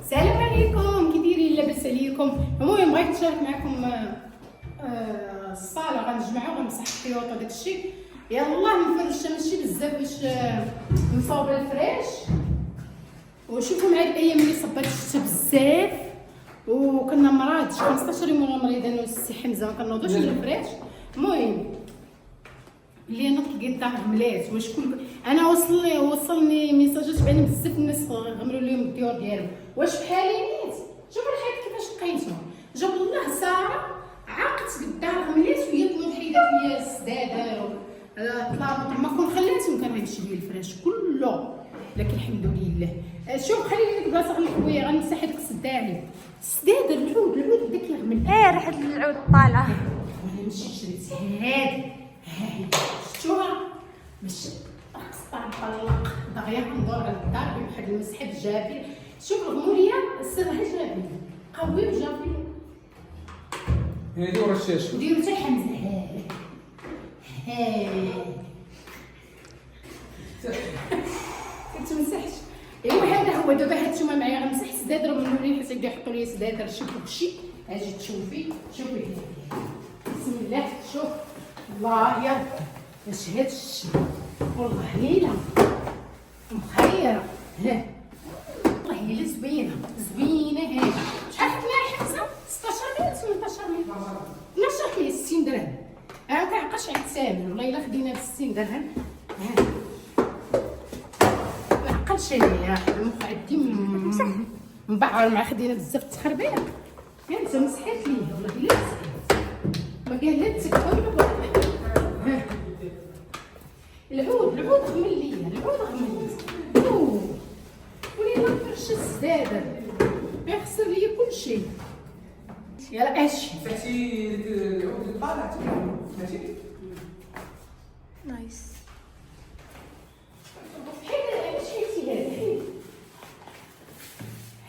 السلام عليكم، كي دايرين؟ لاباس عليكم؟ المهم بغيت نشارك معكم الصاله غنجمعو غنمسح الخيوط وداك الشيء. يلاه نفرشها ماشي بزاف باش نصاوب الفريش. وشوفوا معايا الايام اللي صبات الشتا بزاف وكنا مراد 15 يوم وانا مريضه انا والسي حمزه ما كنوضوش الفريش. المهم اللي نط لقيت الدار غملات. وشكون انا وصلني ميساجات بان بزاف الناس غمروا لهم الديور ديالهم. واش بحالي نيت؟ شوفوا الحيط كيفاش لقيتهم. جاب الله ساره عاقت بالدار غملات وهي تنوض حيدات ليا السداده طلعت ما كون خلاتهم كان غيمشي لي الفراش كله. لكن الحمد لله. شوف خليني ديك البلاصه غير خويا غنمسح هذيك السداده العود داك يغمل. ريحه العود طالعه. وانا مشيت شريت هاد شفتوها باش قصطع نطلق دغيا كندور على الدار بواحد المسحه جافي. شوف الغموليه السرها جافي قوي وجافي. هادي ورا الشاشه ديروا حتى حمزه كتمسحش. ايوا هذا هو. دابا هانتوما معايا غنمسح سداد. راه من اللي حيت يحطوا لي سداد رشيت كلشي. اجي تشوفي شوفي بسم الله. شوف الله يا اش هاد الشيء والله هيله مخيره. ها والله هي زوينه هادي. شحال حكينا حمزه؟ 16 مليون 18 مليون 12 مليون 60 درهم. ما كنعقلش على الثمن والله الا خدينا ب 60 درهم. ها ما عقلش عليا المخ عندي مبعر مع خدينا بزاف التخربيق. انت مسحات لي والله الا مسحات ما قال لا تسكر ولا العود غمل ليا ولينا نفرش السداده يخسر ليا كلشي. يلا اش مسحتي ديك العود اللي طالع ماشي نايس.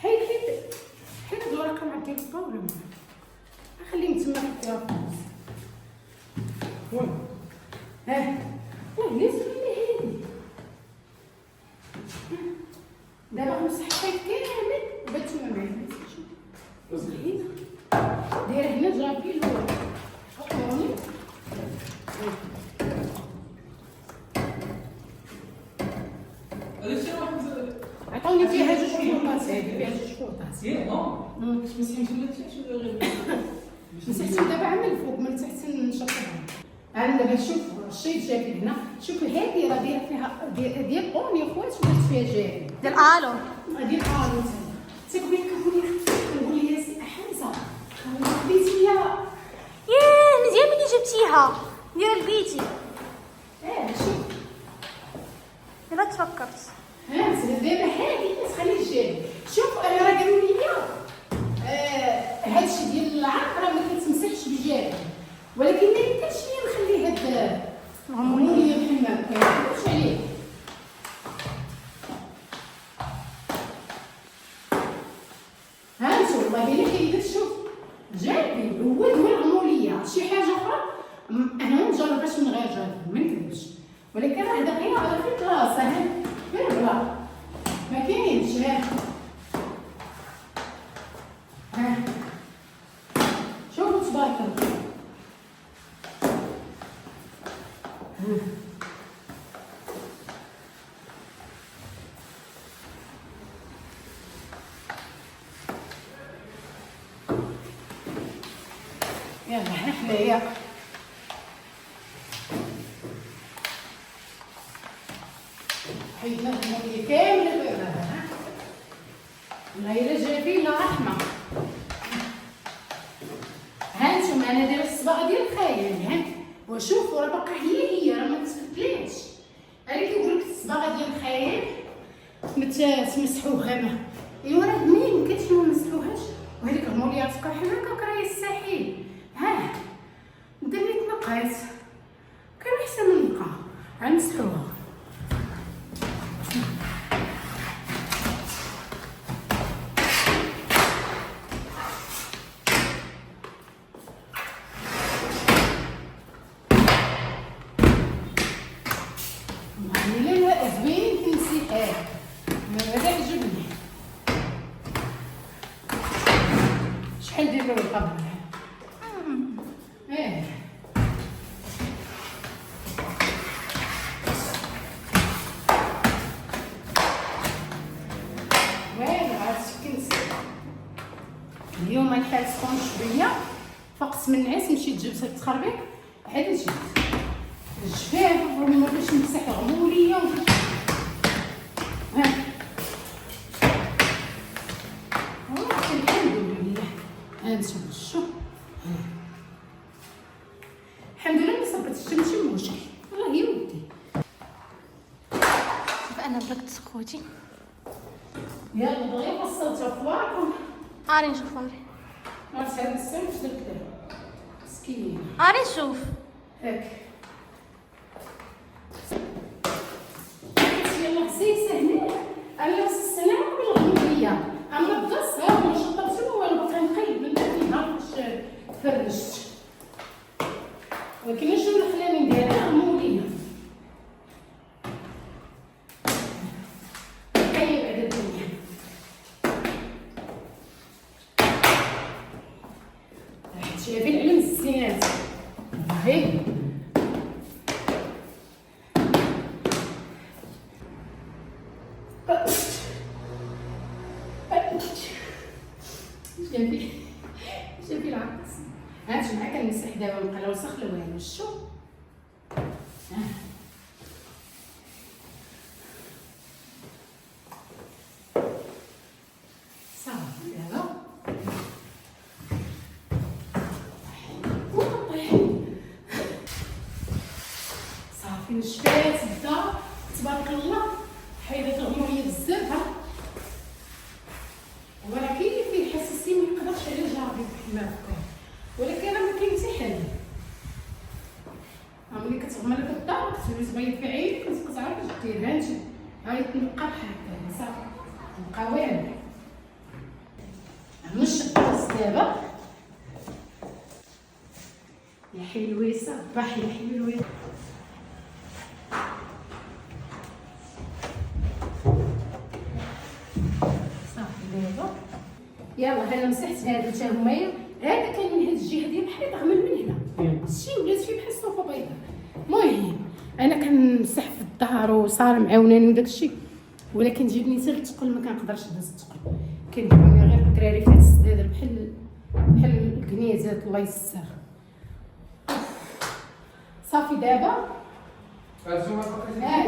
حيد الورقه مع ديال الطاوله خليهم تما في الكرافوس. ها لازم هادي دابا غنمسح الحيط كامل وبانتوما معايا. شوف هنا دايره هنا جرافي الاول عطوني عطوني فيها جوج فوطات. فيها جوج فوطات. باش مسحتي ولا تلاش ولا غير مسحتهم دابا عامل الفوق من تحت نشطبهم. انا دابا شوف الشيء جافي هنا. شوف هادي راه دايره فيها ديال اون يا خوات ودرت فيها جافي ديال الو ديال الو. تقبل كنقول لي يا سي حمزه خديتي يا مزيان ملي جبتيها ديال بيتي. شوف دابا تفكرت. دابا هادي تخلي الجافي. شوف انا راه قالوا لي هادشي ديال العرق راه ما كيتمسحش بالجافي ولكن ما يمكنش ليا نخلي هاد الغموليه بحال هكا واش عليه. هانتو والله الا كيدير. شوف جافي هو الغموليه. شي حاجه اخرى انا ما نجربهاش من غير جافي ما نكذبش ولكن راه دقيقه على في بلاصه غير بلا ما كاينش. شوفوا تبارك الله. يلا حنايا حيدنا الغموليه كامله بابها. والله الا جافي لا رحمه. هانتوما انا دايره الصباغه ديال الخيال. وشوفوا راه باقا هي راه ما تبدلاتش. انا كيقول لك الصباغه ديال الخيال ما تمسحوها. ايوا راه ما يمكنش ما نمسحوهاش. وهذيك الغموليه تبقى بحال هكا راه يستحيل. دابا تنقات كان احسن من نقا غنمسحوها. لا زوين في المسيحات هذا عجبني. شحال ديال القبر ايه وين عاد كنت اليوم الحال سخون شويه فقت من النعاس مشيت جبت هاد التخربيق عاد جبت الجفاف وما باش نمسح غموريه ها الحمد لله هانتوما شوف الحمد لله ما صبرتش ماشي مشكل والله يا ودي شوف انا دركت خوتي يلا دغيا وصلت اخباركم هاني نشوف هاني ما تسال السن واش درت دابا مسكين هاني نشوف هاك يلا حسيسه هنا انا السلام بالغمريه اما الدرس ها ما شطبتش والو باقي نقيد من بعد النهار باش فرشت ولكن شنو الخلاني نديرها غموريه كاين بعد الدنيا شايفين العلم الزينات هاي شوفي العكس هات معاك كنمسح دابا بقى لا وسخ لا والو شو صافي دابا صافي نشفات الدار تبارك الله حيدت الغموريه بزاف ها ولكن فيه حساسيه ما يقدرش عليه جاربي بحال هكا ولكن راه ما كاين حتى حل ملي كتغمر لك الدار كتولي تبيض في عينك ما تعرفش دير هانت هاي تنقى بحال هكا صافي تبقى والو نشط الراس دابا يا حلويسه صباحي يا حلويسه صافي دابا يلا انا مسحت هادو تا هما هذا كان من هاد الجهه ديال بحال غمل من هنا شتي ولات فيه بحال الصوفه بيضاء المهم انا كنمسح في الدار وصار معاوناني وداك الشيء ولكن جبني حتى الثقل ما كنقدرش ندوز الثقل كيجيبوني غير الدراري فهاد السدادر بحال الكنيزات الله يسر صافي دابا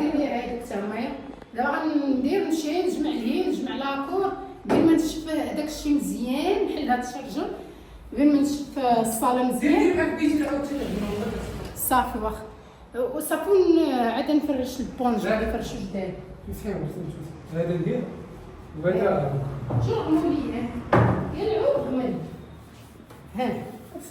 دير لي هادوك تا هما دابا غندير نمشي نجمع ليه نجمع لاكور بين ما نشف داك الشيء مزيان بحال هاد الشرجم بين ما نشف الصاله مزيان صافي واخا وصافي عاد نفرش البونج اللي فرشو جداد هذا ندير وهذا شنو غموليه يا العود غمل ها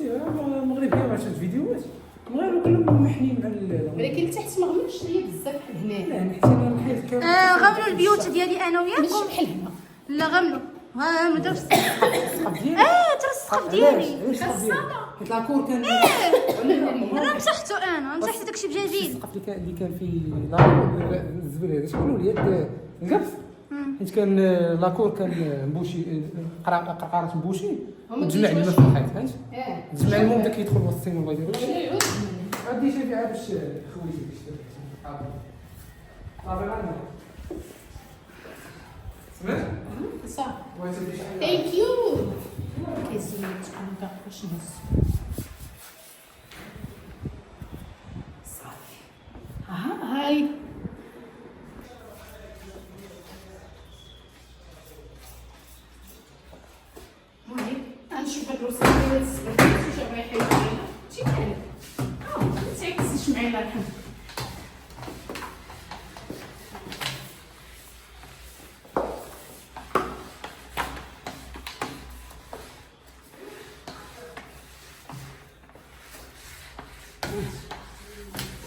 المغربيه مع شاد فيديوهات المغرب كلهم محنين مع ولكن لتحت ما غملش ليا بزاف بحال هنا لا حتى انا الحيط كامل غملوا البيوت ديالي انا ماشي وياكم بحال هنا لا غملوا ها ما درت السقف ديالي ترى السقف ديالي علاش السقف ديالي حيت لاكور كان انا مسحته انا مسحت داكشي بجنجيل السقف اللي كان فيه لاكور الزبير هذا شكون وليد القفص حيت كان لاكور كان مبوشي قرقاره مبوشي وتجمع لي ما في الحيط فهمت تجمع المهم داك يدخل وسطين الله يدير العود غادي شافي عاد باش خويتي باش صافي غنمشي سمعت صافي بغيتي تدير شي حاجه ثانك يو كيزيد تكون كاع واش نهز صافي هاي المهم غنشوف هاد الوصفه ديال السبانخ واش رايحه يجينا شي بحال ما تعكسيش معايا الله يرحمك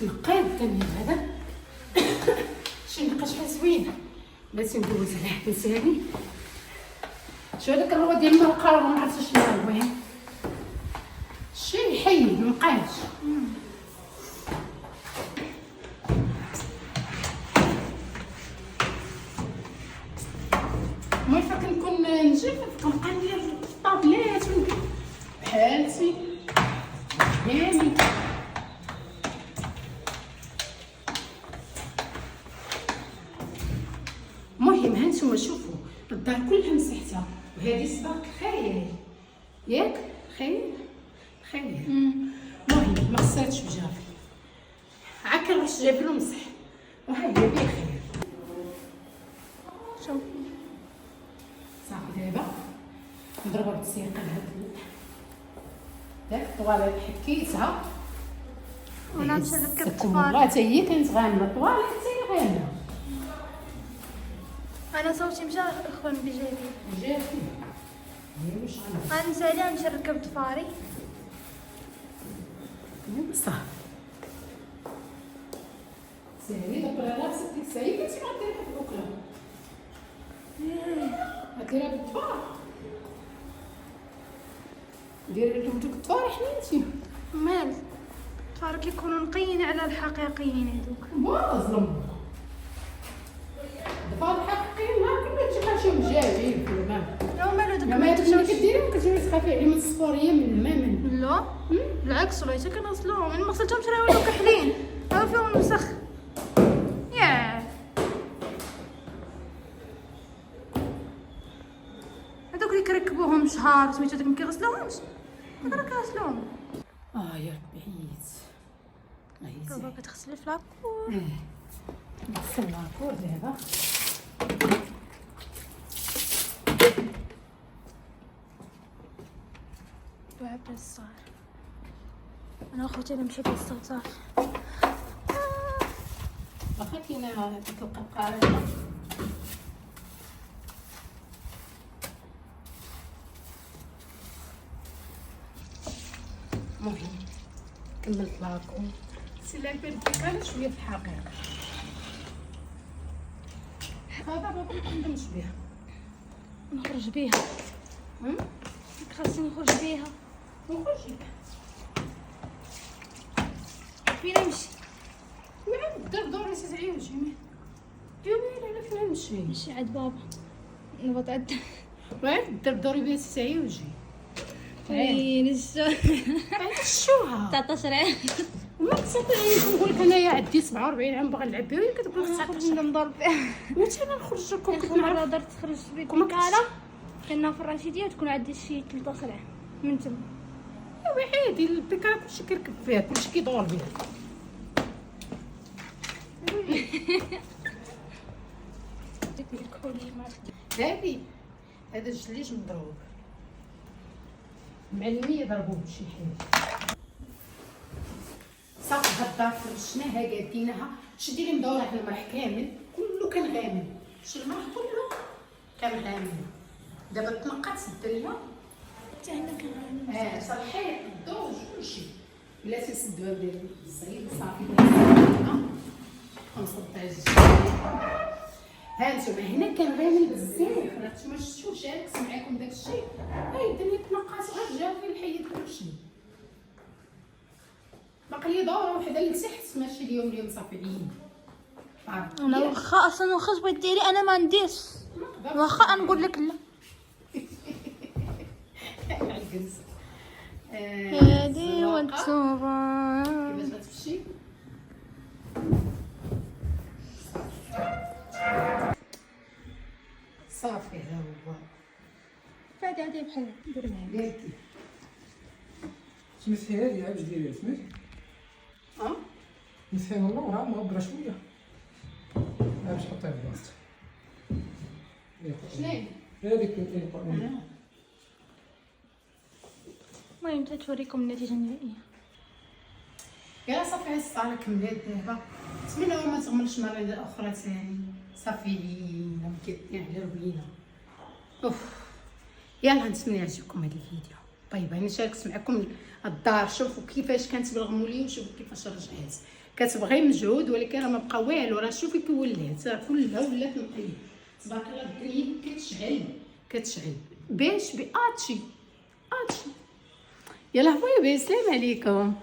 نقاد الدم هذا شي نقاشة زوينة بلاتي ندوز عليه نساني شو هذاك الروا ديال الماء القرار ما عرفتش شنو هو المهم شي حي منقاش المهم فكنكون نجف كنبقى ندير في الطابلات هانتي هاني المهم هانتوما شوفوا الدار كلها مسحتها وهذه سباق خير ياك خير المهم ما خسرتش بجافي عا كنروح جاب له مسح وهاي بخير شوف صافي دابا نضربها بالسيقه لهاد داك الطواليت حكيتها وانا نشرب والله حتى هي كانت غامضه الطواليت حتى هي غامضه انا صوتي مشى اخوان بجافي جافي هي واش غامضه غنسى عليها نشرب ضفاري صح سيري دابا راسك ديك الساعه كنتي غديرها في البكره غديرها بالطباخ ديري لهم دوك الطواري حنينتي مال ضفاري كيكونوا نقيين على الحقيقيين هذوك ظلم الطواري حقيقيين ما كنا تجيبها شي مجاجين ولا لا مالو دوك ما هادوك اللي كديريهم كتجيبي تخافي عليهم الصفوريه من الماء من لا بالعكس والله حتى كنغسلوهم انا ما غسلتهمش راه ولاو كحلين ها فيهم الوسخ ياه هذوك اللي كيركبوهم شهر سميتو داك ما كيغسلوهمش هذا راه كيغسلوهم يا ربي عييت بابا كتغسل في لاكور نغسل لاكور دابا وعبد الصغار انا اخوتي اللي مشيت للصغار واخا كاينه هذيك القرقاره المهم كملت لاكور سي لا كان شويه في الحقيقه هذا بابا ما كندمش بها نخرج بيها خاصني نخرج بيها نخرج فين نمشي وين دير دوري تزعيوجي جميل على فين نمشي نمشي عند بابا نبغى عند وين دير دوري بها تزعيوجي وين الشو شوها 19 عام وما تستطيعي نقول لك انايا عندي 47 عام باغا نلعب بها وهي كتقول 19 نخرج نضرب بها متى انا نخرج لكم كنت مرة درت خرجت بكم كالا كنا في الرشيدية تكون عندي شي 13 عام من تما عادي البيكا كلشي كيركب فيها كلشي كيدور بها هذا الجليج مضروب معلمية ضربوه بشي حاجة صافي هاد الدار فرشناها قادينها شدي لي مدورة على المرح كامل كله كان غامق شي المرح كله كان غامق دابا تنقات الدنيا حتى هنا كان غامق صالحين الضوء كلشي بلاتي نسدو هاد الصعيد صافي ونصدع الجليد هانتوما هنا كان غامق بزاف راه نتوما شفتو شاركت معاكم داكشي هاي الدنيا تنقات غير جا في الحيد كلشي باقي لي دوره وحده لتحت ماشي اليوم صافي عيين انا واخا اصلا واخا بغيت ديري انا ما نديرش واخا نقول لك لا عجز هادي والتوبه كيفاش غتمشي صافي ها هو فادي عادي بحال دير معايا ديالتي تمسحيها ليها باش ديريها سميت مسحيها من اللور مغبره شويه باش تحطيها في بلاصتها شناهي هذيك المهم تتوريكم النتيجه النهائيه يلا صافي هاد الصاله كملات دابا نتمنى ما تغمرش مره اخرى ثاني صافي لينا مكيتين على ربينا يلا نتمنى يعجبكم هذا الفيديو طيب انا شاركت معكم الدار شوفوا كيفاش كانت بالغموليه وشوفوا كيفاش رجعات كتبغي مجهود ولكن راه ما بقى والو راه شوفي كي ولات كلها ولات نقيه تبارك الله الدنيا كتشعل باش باتشي يلا حبايبي السلام عليكم.